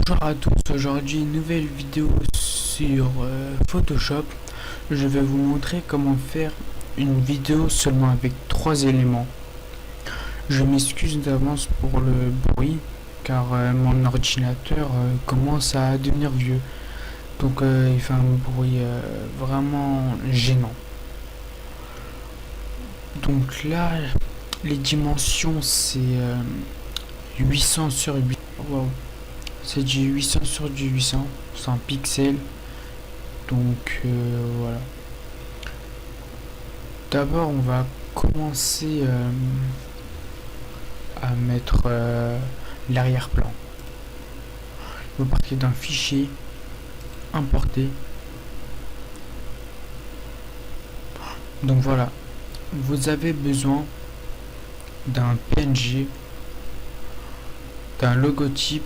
Bonjour à tous, aujourd'hui une nouvelle vidéo sur Photoshop. Je vais vous montrer comment faire une vidéo seulement avec 3 éléments. Je m'excuse d'avance pour le bruit car mon ordinateur commence à devenir vieux. Donc il fait un bruit vraiment gênant. Donc là, les dimensions c'est 800 sur 8. Wow. C'est du 800 sur du 800, c'est un pixel. Donc voilà. D'abord on va commencer à mettre l'arrière-plan. Vous partez d'un fichier, importer. Donc voilà, vous avez besoin d'un PNG, d'un logotype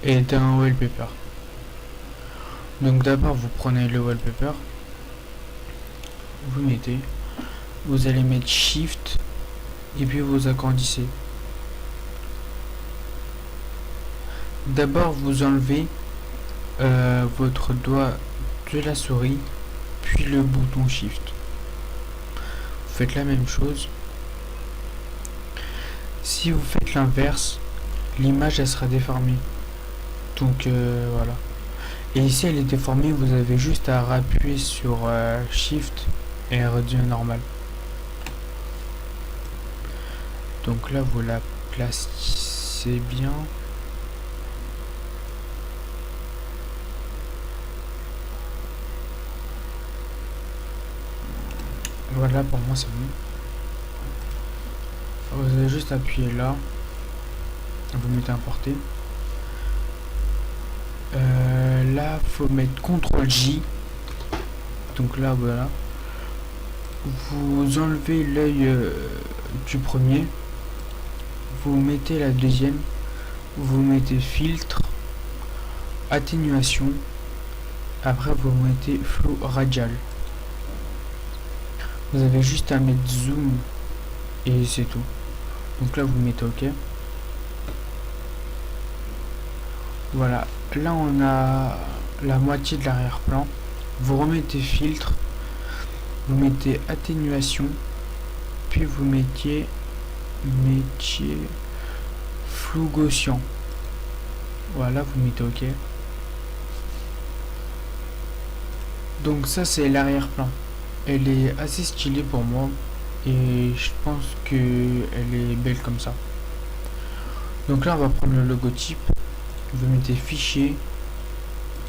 et d'un wallpaper. Donc d'abord vous prenez le wallpaper, vous mettez, vous allez mettre Shift et puis vous agrandissez. D'abord vous enlevez votre doigt de la souris puis le bouton Shift. Vous faites la même chose. Si vous faites l'inverse, l'image elle sera déformée. Donc voilà. Et ici elle est déformée, vous avez juste à appuyer sur Shift et elle redevient normale. Donc là vous la placez bien. Voilà, pour moi c'est bon. Vous allez juste appuyer là. Vous mettez importer. Là faut mettre CTRL J. Donc là voilà. Vous enlevez l'œil du premier. Vous mettez la deuxième. Vous mettez filtre, atténuation. Après vous mettez flou radial. Vous avez juste à mettre zoom et c'est tout. Donc là vous mettez OK. Voilà, là on a la moitié de l'arrière-plan. Vous remettez filtre, vous mettez atténuation, puis vous mettiez flou gaussian. Voilà, vous mettez OK. Donc ça c'est l'arrière-plan. Elle est assez stylée pour moi et je pense que elle est belle comme ça. Donc là on va prendre le logotype. Vous mettez fichier,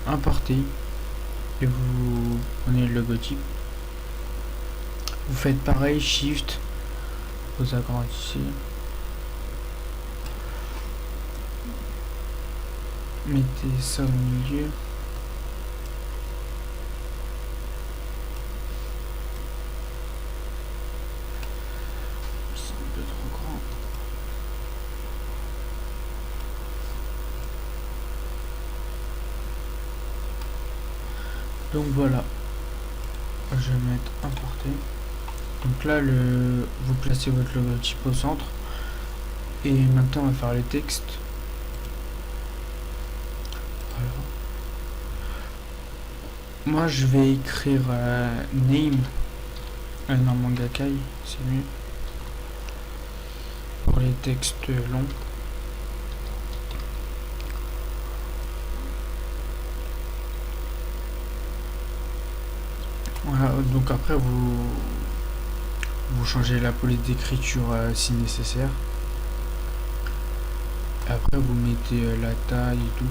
importer et vous prenez le logotype. Vous faites pareil, Shift, vous agrandissez, mettez ça au milieu. C'est un peu trop grand. Donc voilà, je vais mettre importer. Donc là vous placez votre logotype au centre et maintenant on va faire les textes. Voilà. Moi je vais écrire name dans Mangakai, c'est mieux pour les textes longs. Voilà, donc après vous changez la police d'écriture si nécessaire. Après vous mettez la taille et tout.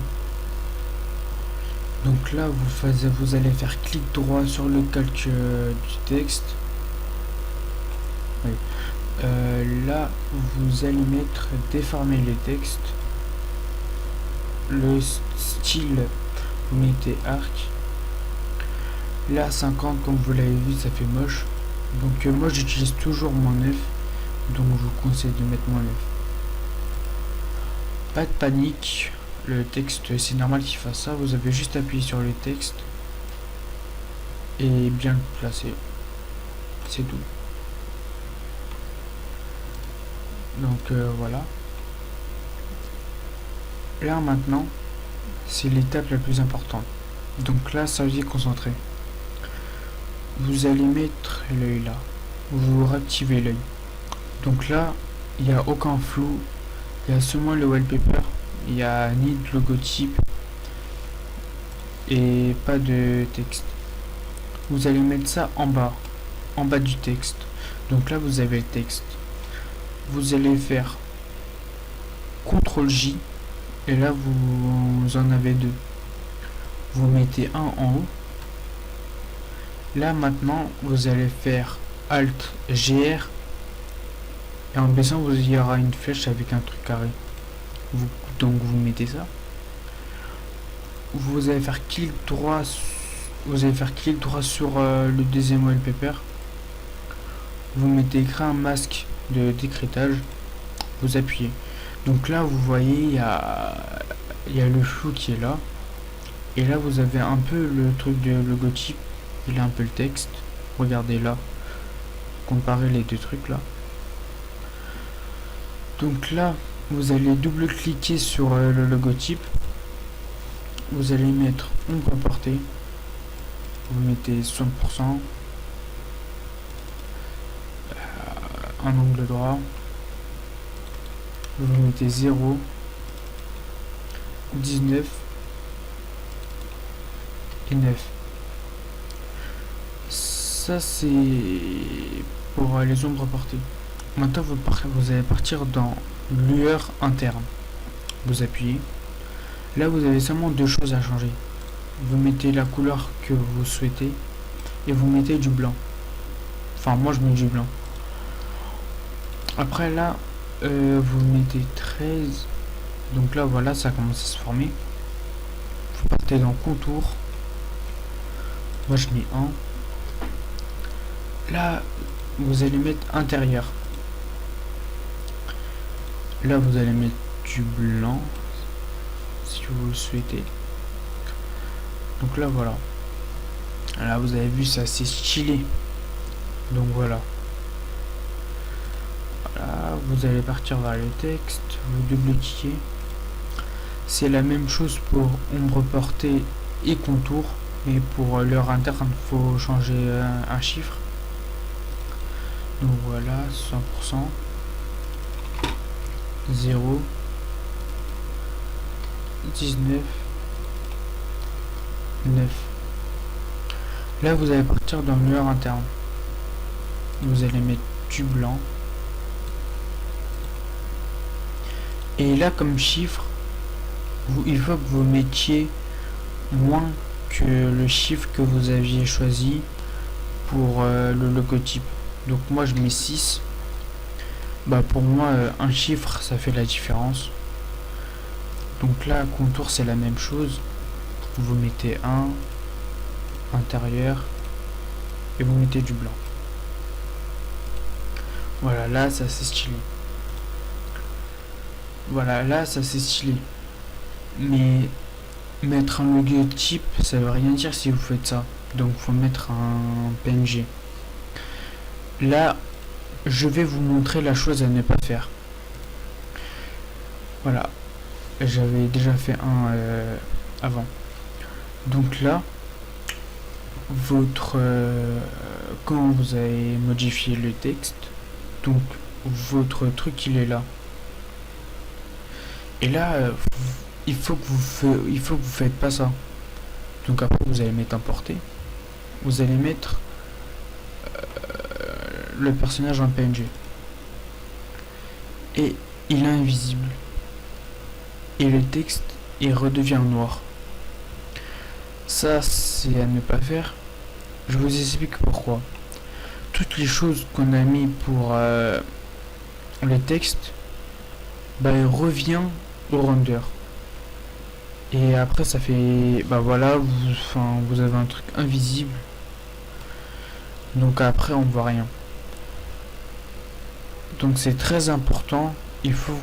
Donc là vous allez faire clic droit sur le calque du texte. Oui. Là vous allez mettre déformer les textes. Le style vous mettez arc. Là 50 comme vous l'avez vu ça fait moche. Donc moi j'utilise toujours -9. Donc je vous conseille de mettre -9. Pas de panique. Le texte c'est normal qu'il fasse ça. Vous avez juste appuyé sur le texte. Et bien le placer. C'est tout. Donc voilà. Là maintenant c'est l'étape la plus importante. Donc là, soyez concentré. Vous allez mettre l'œil là. Vous réactivez l'œil. Donc là, il n'y a aucun flou. Il y a seulement le wallpaper. Il n'y a ni de logotype et pas de texte. Vous allez mettre ça en bas du texte. Donc là, vous avez le texte. Vous allez faire CTRL J et là, vous en avez deux. Vous mettez un en haut. Là, maintenant, vous allez faire ALT GR et en baissant, il y aura une flèche avec un truc carré. Donc, vous mettez ça. Vous allez faire clic droit. Vous allez faire clic droit sur le deuxième wallpaper. Vous mettez créer un masque de décryptage. Vous appuyez. Donc là, vous voyez, il y a le flou qui est là. Et là, vous avez un peu le truc de logotype. Il a un peu le texte. Regardez là. Comparez les deux trucs là. Donc là, vous allez double-cliquer sur le logotype. Vous allez mettre ombre portée. Vous mettez 60%. Un angle droit. Vous mettez 0. 19. Et 9. Ça c'est pour les ombres portées. Maintenant vous allez partir dans lueur interne. Vous appuyez. Là vous avez seulement deux choses à changer. Vous mettez la couleur que vous souhaitez et vous mettez du blanc. Enfin moi je mets du blanc. Après là vous mettez 13. Donc là voilà, ça commence à se former. Vous partez dans contour. Moi je mets 1. Là vous allez mettre intérieur. Là vous allez mettre du blanc si vous le souhaitez. Donc là voilà. Là vous avez vu, ça c'est stylé. Donc voilà. Voilà, vous allez partir vers le texte, vous double-cliquez. C'est la même chose pour ombre portée et contour, mais pour l'heure interne, il faut changer un chiffre. Donc voilà, 100%, 0, 19, 9. Là, vous allez partir dans l'heure interne. Vous allez mettre du blanc. Et là, comme chiffre, il faut que vous mettiez moins que le chiffre que vous aviez choisi pour le logotype. Donc moi je mets 6. Bah pour moi un chiffre ça fait la différence. Donc là contour c'est la même chose. Vous mettez 1 intérieur et vous mettez du blanc. Voilà, là ça c'est stylé. Voilà, là ça c'est stylé. Mais mettre un logotype ça veut rien dire si vous faites ça. Donc faut mettre un PNG. Là, je vais vous montrer la chose à ne pas faire. Voilà. J'avais déjà fait un avant. Donc là, quand vous avez modifié le texte, donc votre truc il est là. Et là, il faut que vous faites pas ça. Donc après vous allez mettre importer. Vous allez mettre le personnage en PNG et il est invisible et le texte il redevient noir. Ça c'est à ne pas faire. Je vous explique pourquoi. Toutes les choses qu'on a mis pour les textes, bah il revient au render et après ça fait bah voilà, vous avez un truc invisible, donc après on voit rien. Donc c'est très important, il faut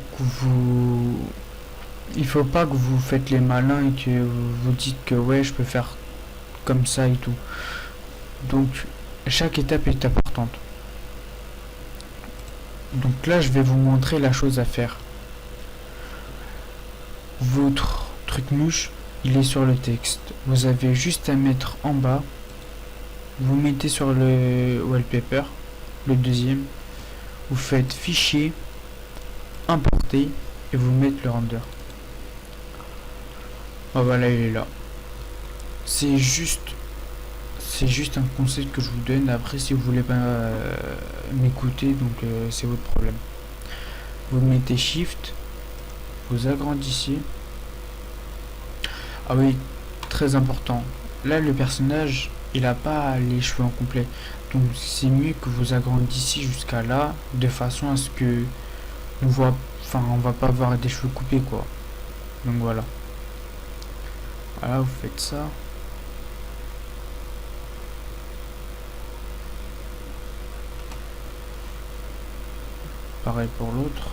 pas que vous faites les malins et que vous dites que ouais je peux faire comme ça et tout. Donc chaque étape est importante. Donc là je vais vous montrer la chose à faire. Votre truc mouche, il est sur le texte. Vous avez juste à mettre en bas. Vous mettez sur le wallpaper, le deuxième. Vous faites fichier, importer et vous mettez le render. Oh, voilà, il est là. C'est juste un conseil que je vous donne. Après, si vous voulez pas m'écouter, donc c'est votre problème. Vous mettez shift, vous agrandissez. Ah oui, très important. Là, le personnage, il a pas les cheveux en complet. Donc c'est mieux que vous agrandissiez jusqu'à là, de façon à ce que on va pas avoir des cheveux coupés, quoi. Donc voilà. Voilà, vous faites ça. Pareil pour l'autre.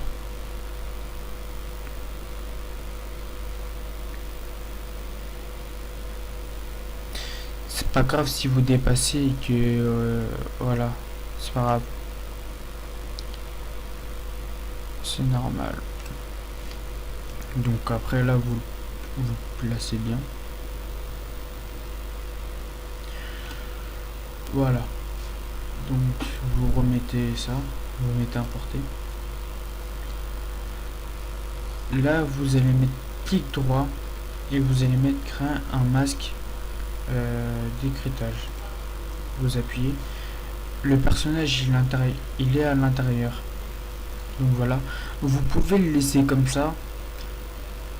C'est pas grave si vous dépassez et que voilà, c'est pas grave. C'est normal. Donc après là vous placez bien. Voilà. Donc vous remettez ça, vous mettez importer. Là vous allez mettre clic droit et vous allez mettre créer un masque d'écritage. Vous appuyez. Le personnage il est à l'intérieur. Donc voilà. Vous pouvez le laisser comme ça.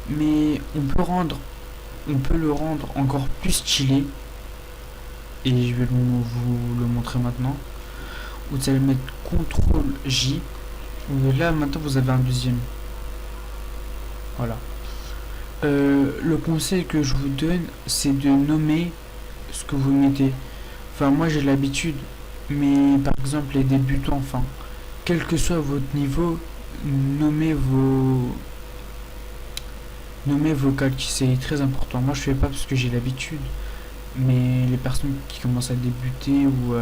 Mais on peut le rendre encore plus stylé. Et je vais vous le montrer maintenant. Vous allez mettre CTRL J. Et là maintenant vous avez un deuxième. Voilà. Le conseil que je vous donne, c'est de nommer ce que vous mettez. Enfin, moi j'ai l'habitude, mais par exemple les débutants, enfin, quel que soit votre niveau, nommez vos calques, c'est très important. Moi je fais pas parce que j'ai l'habitude, mais les personnes qui commencent à débuter ou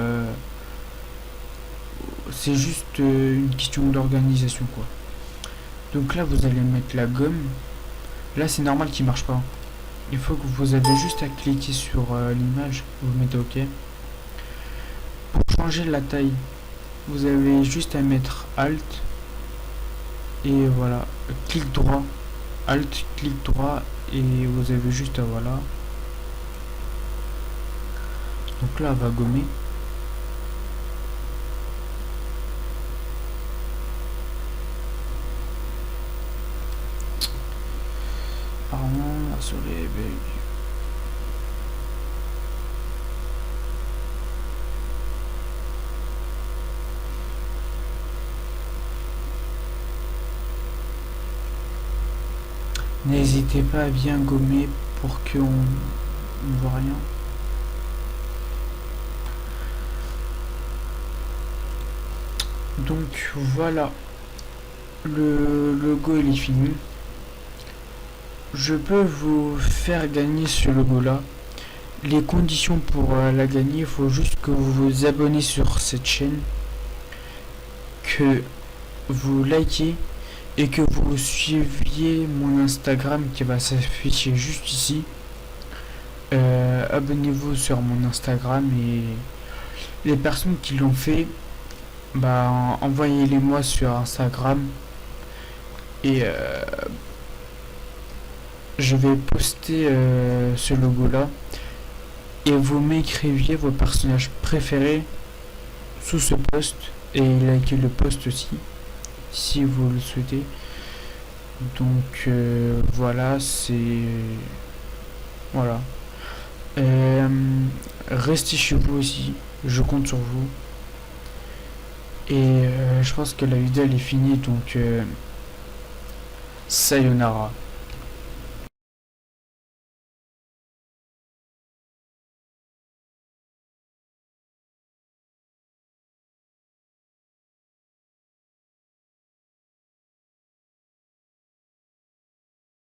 c'est juste une question d'organisation, quoi. Donc là vous allez mettre la gomme. Là c'est normal qu'il marche pas. Il faut que vous avez juste à cliquer sur l'image, vous mettez OK. Pour changer la taille, vous avez juste à mettre Alt et voilà, clic droit, Alt, clic droit et vous avez juste à voilà. Donc là, on va gommer. Apparemment, sur les bugs. N'hésitez pas à bien gommer pour qu'on ne voit rien. Donc voilà, le logo il est fini. Je peux vous faire gagner ce logo là. Les conditions pour la gagner, il faut juste que vous vous abonnez sur cette chaîne, que vous likez et que vous suiviez mon Instagram qui va s'afficher juste ici. Abonnez-vous sur mon Instagram et les personnes qui l'ont fait, bah envoyez-les moi sur Instagram et je vais poster ce logo là et vous m'écriviez vos personnages préférés sous ce post et likez le post aussi si vous le souhaitez. Donc voilà, c'est voilà. Restez chez vous aussi, je compte sur vous. Et je pense que la vidéo elle est finie, donc sayonara.